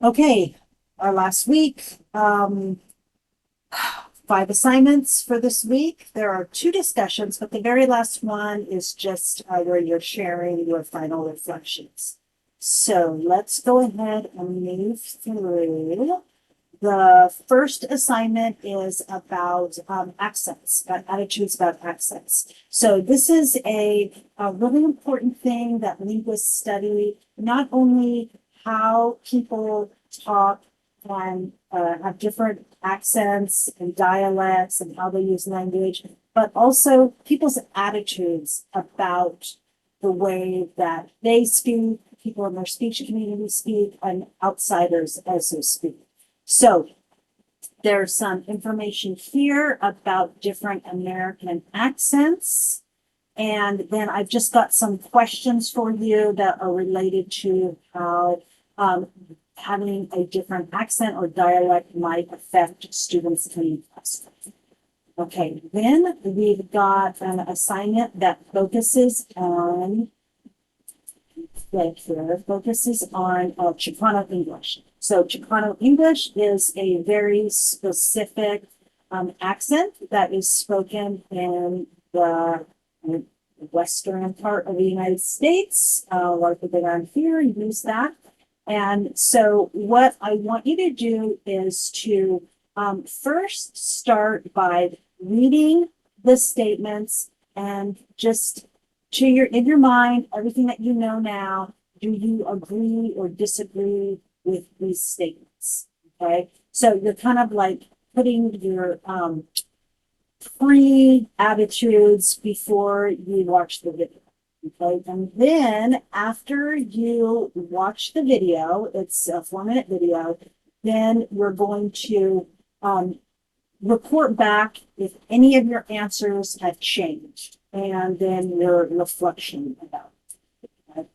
Okay, our last week, 5 assignments for this week. There are 2 discussions, but the very last one is just where you're sharing your final reflections. So let's go ahead and move through. The first assignment is about accents, about attitudes about accents. So this is a really important thing that linguists study, not only how people talk and have different accents and dialects and how they use language, but also people's attitudes about the way that they speak, people in their speech community speak, and outsiders also speak. So there's some information here about different American accents. And then I've just got some questions for you that are related to how having a different accent or dialect might affect students in class. Okay, then we've got an assignment that focuses on Chicano English. So Chicano English is a very specific accent that is spoken in the western part of the United States. A lot of people around here use that. And so what I want you to do is to first start by reading the statements and just in your mind, everything that you know now, do you agree or disagree with these statements? Okay. So you're kind of like putting your pre-attitudes before you watch the video. Okay. And then after you watch the video, it's a 4-minute video, then we're going to report back if any of your answers have changed, and then your reflection about it. Okay?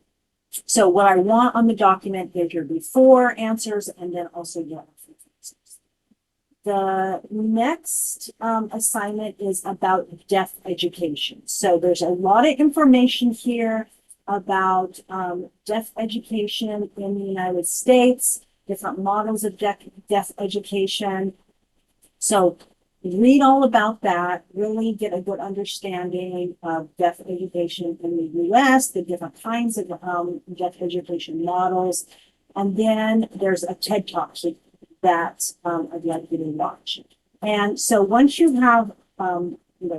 So what I want on the document is your before answers and then also your after answers. The next assignment is about deaf education. So there's a lot of information here about deaf education in the United States, different models of deaf education. So read all about that, really get a good understanding of deaf education in the US, the different kinds of deaf education models. And then there's a TED Talk that I'd like you to watch. And so once you have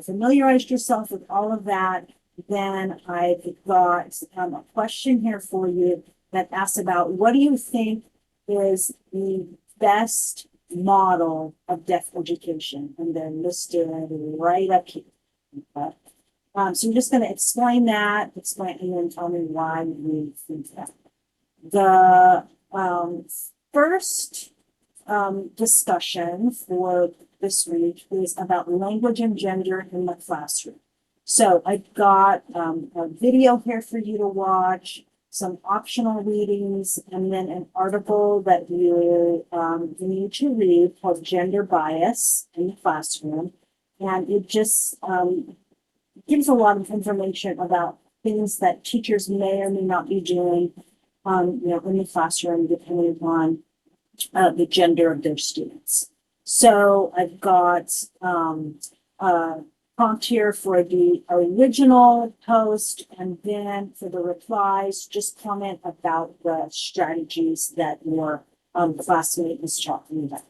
familiarized yourself with all of that, then I've got a question here for you that asks about what do you think is the best model of deaf education, and they're listed right up here. Okay. So I'm just going to explain that, and then tell me why we think that. The first discussion for this week is about language and gender in the classroom. So I've got a video here for you to watch, some optional readings, and then an article that you need to read called Gender Bias in the Classroom. And it just gives a lot of information about things that teachers may or may not be doing in the classroom, depending upon the gender of their students. So I've got prompt here for the original post, and then for the replies, just comment about the strategies that your classmate is talking about.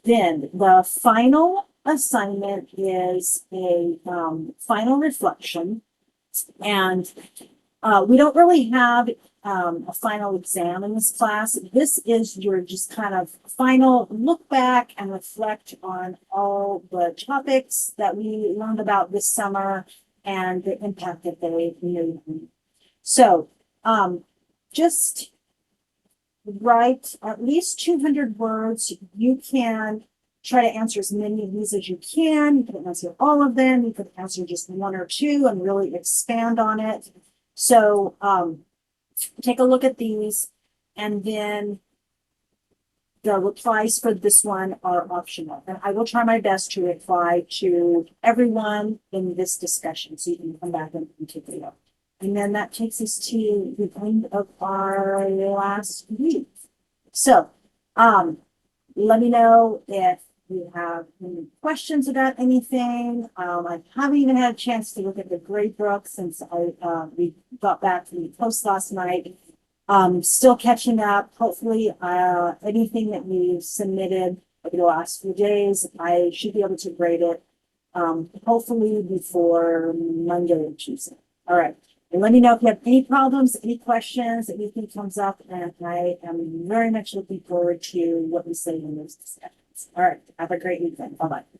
Then the final assignment is a final reflection, and we don't really have a final exam in this class. This is your just kind of final look back and reflect on all the topics that we learned about this summer and the impact that they made. So just write at least 200 words. You can try to answer as many of these as you can. You can answer all of them. You could answer just 1 or 2 and really expand on it. So take a look at these, and then the replies for this one are optional. And I will try my best to reply to everyone in this discussion, so you can come back and take a look. And then that takes us to the end of our last week. So, let me know if you have any questions about anything. I haven't even had a chance to look at the grade book since we got back from the post last night. Still catching up. Hopefully, anything that we've submitted over the last few days, I should be able to grade it. Hopefully before Monday or Tuesday. All right. And let me know if you have any problems, any questions, anything comes up, and I am very much looking forward to what we say in those discussions. All right. Have a great weekend. Bye-bye.